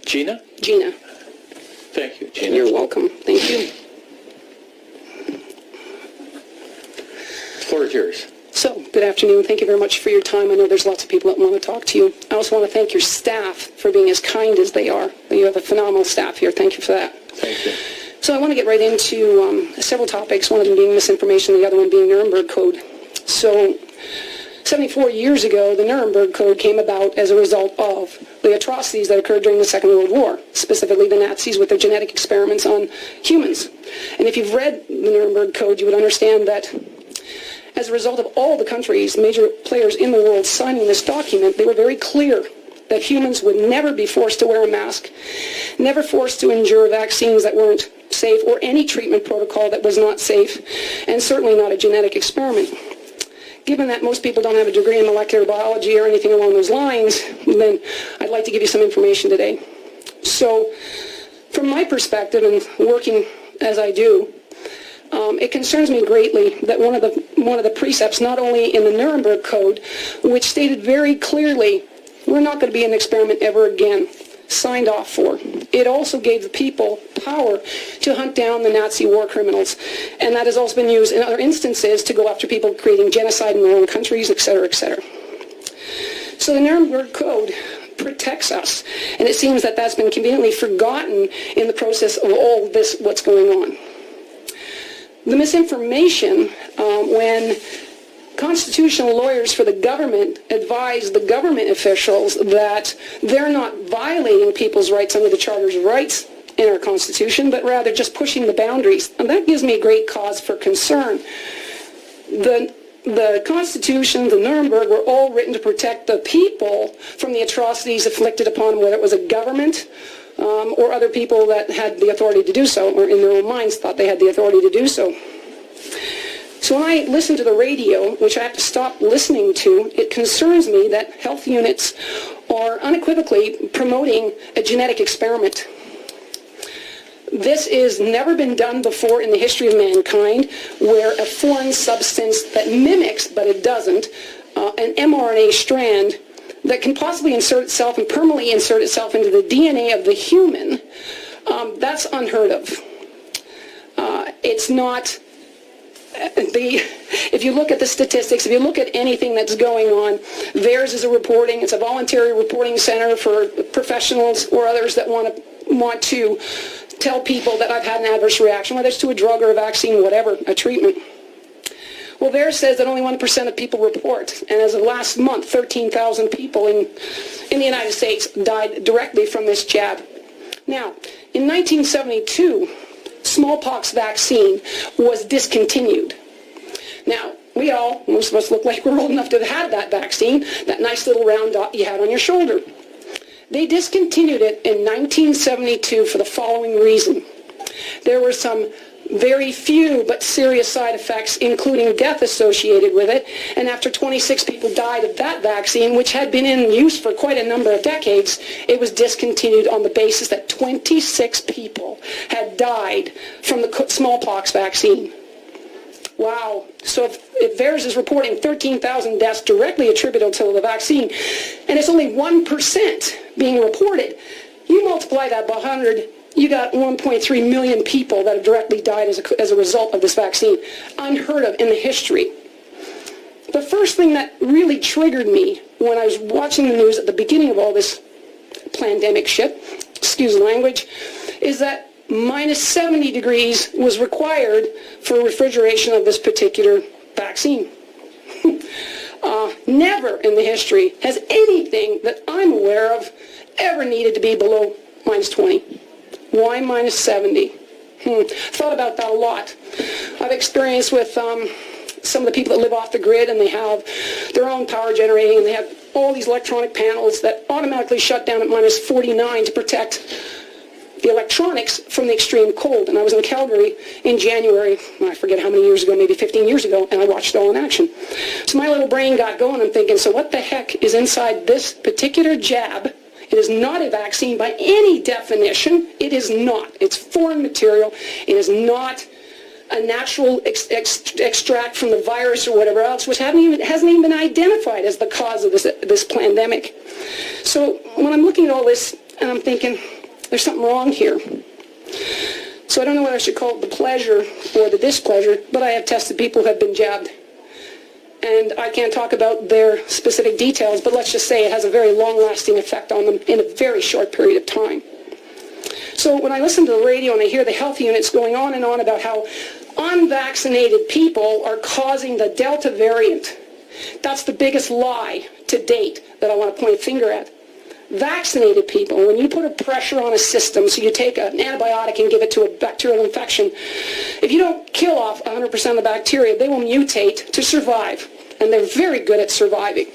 Gina? Gina. Thank you, Gina. You're welcome. Thank you. The floor is yours. So, good afternoon. Thank you very much for your time. I know there's lots of people that want to talk to you. I also want to thank your staff for being as kind as they are. You have a phenomenal staff here. Thank you for that. Thank you. So I want to get right into several topics, one of them being misinformation, the other one being Nuremberg Code. So 74 years ago, the Nuremberg Code came about as a result of the atrocities that occurred during the Second World War, specifically the Nazis with their genetic experiments on humans. And if you've read the Nuremberg Code, you would understand that as a result of all the countries, major players in the world signing this document, they were very clear that humans would never be forced to wear a mask, never forced to endure vaccines that weren't safe, or any treatment protocol that was not safe, and certainly not a genetic experiment. Given that most people don't have a degree in molecular biology or anything along those lines, then I'd like to give you some information today. So, from my perspective, and working as I do, it concerns me greatly that one of the precepts, not only in the Nuremberg Code, which stated very clearly, we're not going to be an experiment ever again, signed off for. It also gave the people power to hunt down the Nazi war criminals. And that has also been used in other instances to go after people creating genocide in their own countries, etc., etc. So the Nuremberg Code protects us. And it seems that that's been conveniently forgotten in the process of all this, what's going on. The misinformation, when constitutional lawyers for the government advise the government officials that they're not violating people's rights under the Charter's rights in our Constitution, but rather just pushing the boundaries. And that gives me great cause for concern. The Constitution, the Nuremberg, were all written to protect the people from the atrocities inflicted upon them, whether it was a government or other people that had the authority to do so, or in their own minds thought they had the authority to do so. So when I listen to the radio, which I have to stop listening to, it concerns me that health units are unequivocally promoting a genetic experiment. This has never been done before in the history of mankind, where a foreign substance that mimics, but it doesn't, an mRNA strand that can possibly insert itself and permanently insert itself into the DNA of the human, that's unheard of. It's not... If you look at the statistics, if you look at anything that's going on, theirs is a reporting. It's a voluntary reporting center for professionals or others that want to tell people that I've had an adverse reaction, whether it's to a drug or a vaccine, whatever, a treatment. Well, theirs says that only 1% of people report. And as of last month, 13,000 people in the United States died directly from this jab. Now, in 1972, smallpox vaccine was discontinued. Now, most of us look like we're old enough to have had that vaccine, that nice little round dot you had on your shoulder. They discontinued it in 1972 for the following reason. There were some very few but serious side effects, including death associated with it, and after 26 people died of that vaccine, which had been in use for quite a number of decades, it was discontinued on the basis that 26 people had died from the smallpox vaccine. Wow. So if theirs is reporting 13,000 deaths directly attributable to the vaccine, and it's only 1% being reported, you multiply that by 100, you got 1.3 million people that have directly died as a result of this vaccine. Unheard of in the history. The first thing that really triggered me when I was watching the news at the beginning of all this pandemic shit, excuse the language, is that minus 70 degrees was required for refrigeration of this particular vaccine. Never in the history has anything that I'm aware of ever needed to be below minus 20. Why minus 70? Thought about that a lot. I've experienced with some of the people that live off the grid, and they have their own power generating, and they have all these electronic panels that automatically shut down at minus 49 to protect the electronics from the extreme cold. And I was in Calgary in January, I forget how many years ago, maybe 15 years ago, and I watched it all in action. So my little brain got going. I'm thinking, so what the heck is inside this particular jab? It is not a vaccine by any definition. It is not. It's foreign material. It is not a natural extract from the virus or whatever else, which hasn't even been identified as the cause of this pandemic. So when I'm looking at all this, and I'm thinking, there's something wrong here. So I don't know whether I should call it the pleasure or the displeasure, but I have tested people who have been jabbed. And I can't talk about their specific details, but let's just say it has a very long-lasting effect on them in a very short period of time. So when I listen to the radio and I hear the health units going on and on about how unvaccinated people are causing the Delta variant, that's the biggest lie to date that I want to point a finger at. Vaccinated people, when you put a pressure on a system, so you take an antibiotic and give it to a bacterial infection, if you don't kill off 100% of the bacteria, they will mutate to survive. And they're very good at surviving.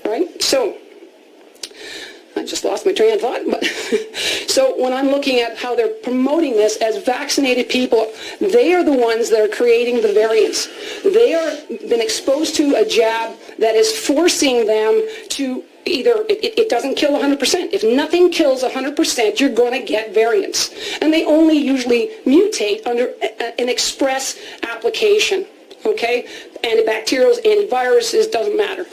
Right? So, I just lost my train of thought. But so when I'm looking at how they're promoting this as vaccinated people, they are the ones that are creating the variants. They are been exposed to a jab that is forcing them to either, it doesn't kill 100%. If nothing kills 100%, you're going to get variants. And they only usually mutate under an express application. Okay? Antibacterials, antiviruses, doesn't matter.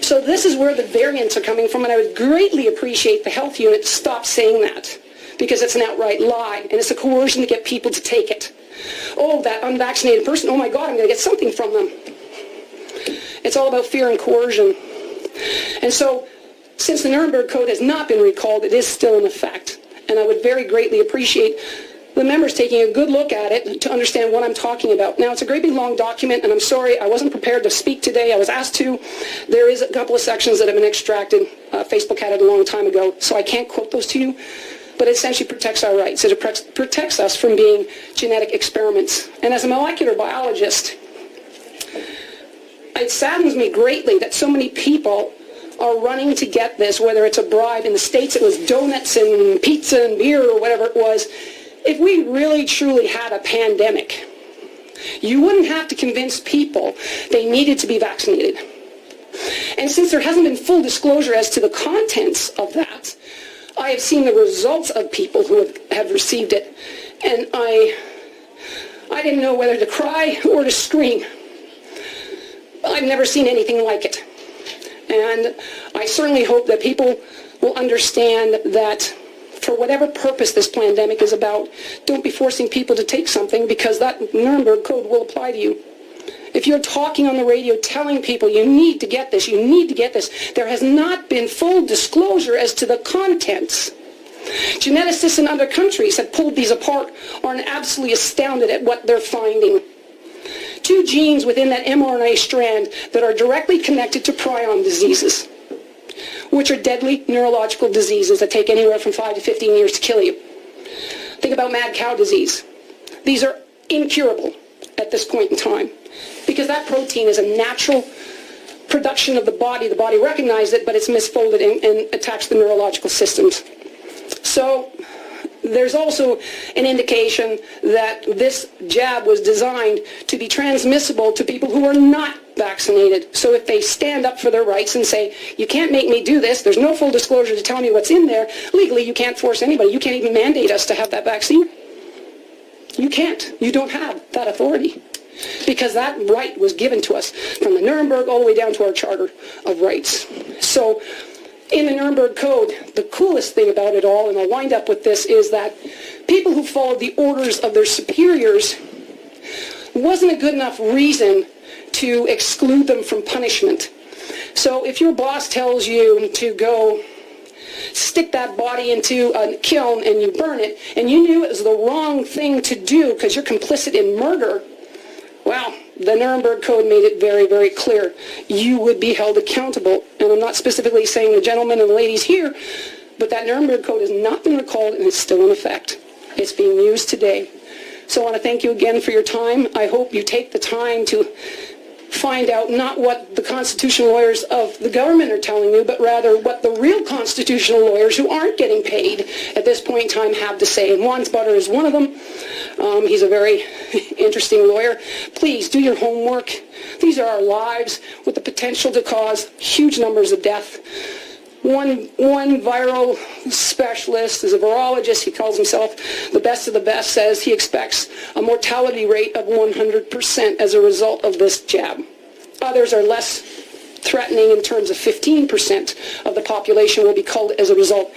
So this is where the variants are coming from, and I would greatly appreciate the health unit to stop saying that, because it's an outright lie, and it's a coercion to get people to take it. Oh, that unvaccinated person, oh my God, I'm going to get something from them. It's all about fear and coercion. And so, since the Nuremberg Code has not been recalled, it is still in effect. And I would very greatly appreciate the members taking a good look at it to understand what I'm talking about. Now, it's a great big long document, and I'm sorry, I wasn't prepared to speak today. I was asked to. There is a couple of sections that have been extracted. Facebook had it a long time ago, so I can't quote those to you. But it essentially protects our rights. It protects us from being genetic experiments. And as a molecular biologist, it saddens me greatly that so many people are running to get this, whether it's a bribe. In the States, it was donuts and pizza and beer or whatever it was. If we really truly had a pandemic, you wouldn't have to convince people they needed to be vaccinated. And since there hasn't been full disclosure as to the contents of that, I have seen the results of people who have received it, and I didn't know whether to cry or to scream. I've never seen anything like it. And I certainly hope that people will understand that for whatever purpose this pandemic is about, don't be forcing people to take something, because that Nuremberg Code will apply to you. If you're talking on the radio telling people you need to get this, you need to get this, there has not been full disclosure as to the contents. Geneticists in other countries have pulled these apart, are absolutely astounded at what they're finding. 2 genes within that mRNA strand that are directly connected to prion diseases, which are deadly neurological diseases that take anywhere from 5 to 15 years to kill you. Think about mad cow disease. These are incurable at this point in time, because that protein is a natural production of the body. The body recognizes it, but it's misfolded and attacks the neurological systems. So there's also an indication that this jab was designed to be transmissible to people who are not vaccinated. So if they stand up for their rights and say, you can't make me do this, there's no full disclosure to tell me what's in there, legally you can't force anybody. You can't even mandate us to have that vaccine. You can't. You don't have that authority, because that right was given to us from the Nuremberg all the way down to our Charter of Rights. So in the Nuremberg Code, the coolest thing about it all, and I'll wind up with this, is that people who followed the orders of their superiors wasn't a good enough reason to exclude them from punishment. So if your boss tells you to go stick that body into a kiln and you burn it, and you knew it was the wrong thing to do because you're complicit in murder, well, the Nuremberg Code made it very, very clear. You would be held accountable. And I'm not specifically saying the gentlemen and the ladies here, but that Nuremberg Code has not been recalled and it's still in effect. It's being used today. So I want to thank you again for your time. I hope you take the time to find out not what the constitutional lawyers of the government are telling you, but rather what the real constitutional lawyers who aren't getting paid at this point in time have to say. And Juan Butter is one of them. He's a very interesting lawyer. Please do your homework. These are our lives with the potential to cause huge numbers of death. One viral specialist is a virologist. He calls himself the best of the best, says he expects a mortality rate of 100% as a result of this jab. Others are less threatening in terms of 15% of the population will be culled as a result.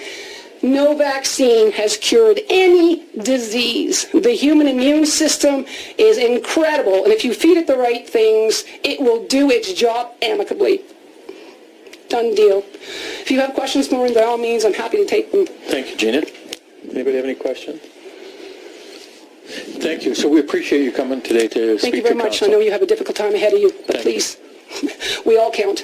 No vaccine has cured any disease. The human immune system is incredible, and if you feed it the right things, it will do its job amicably. Done deal. If you have questions, Maureen, by all means, I'm happy to take them. Thank you, Gina. Anybody have any questions? Thank you. So we appreciate you coming today to speak to council. Thank you very much. I know you have a difficult time ahead of you, but Thank you. please, we all count.